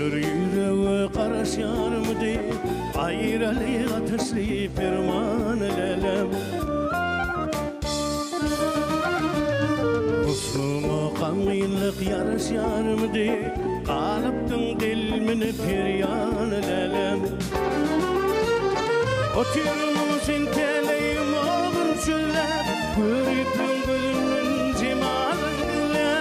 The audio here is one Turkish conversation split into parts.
Yürüklür yüreğe karaş yarımdı, ayrılığa ateşli ferman elem. Husnuma kamillik yarış yarımdı, kalıptın dilmini firyan elem. Oturmuşsun teleyim ağır şöyle, görüpün gülünün cimalınla.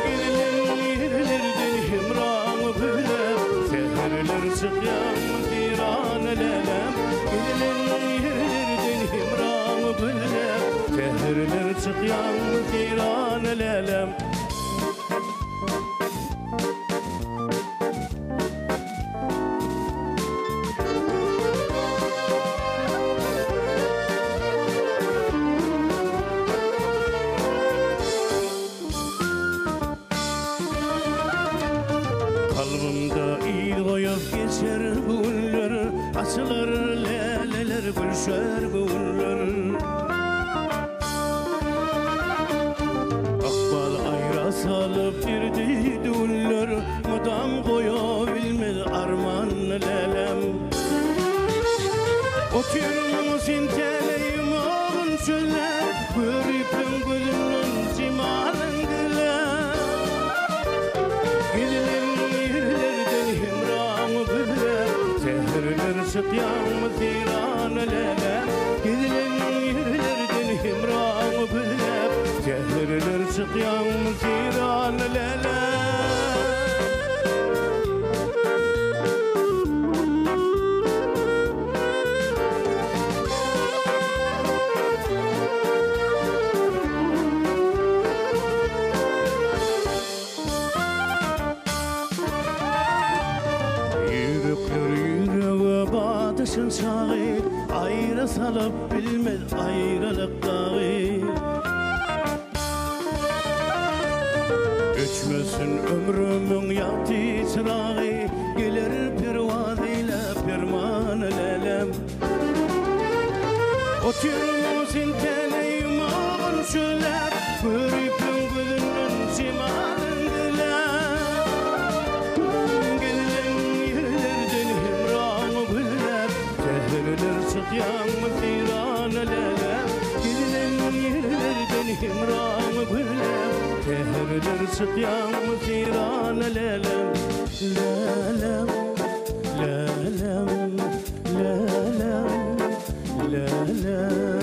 Gelilen yerlerden himramı bülep, seherler çıkyan tiran elem. Gelilen yerlerden himramı bülep, seherler çıkyan tiran elem. Kalbimde iyi koyup geçer günler, açılır laleler, gülşer günler. Akbal ayra salıp girdi düğünler, mudam koyabilmez arman lelem. Oturmuşsun teleyim ağın şöyle, görüpün gülünün cimalın gülem. Gidilen yerlerden himramı bülep, seherler çıkyan tiran lelem. Gidilen yerlerden himramı bülep, seherler çıkyan tiran lelem. Batışın çağı, ayrı salıp bilmez ayrılık dağı. Öçmesin ömrümün yaktı çırağı, gelir pervazıyla ferman elem. Oturmuşsun teleyim ağır şöyle, görüpün gülünün cimalın gülem. Gelilen yerlerden himramı bülep, seherler çıkyan tiran elem. Gelilen yerlerden himramı bülep, seherler çıkyan tiran elem. Lelem, lelem, lelem, lelem.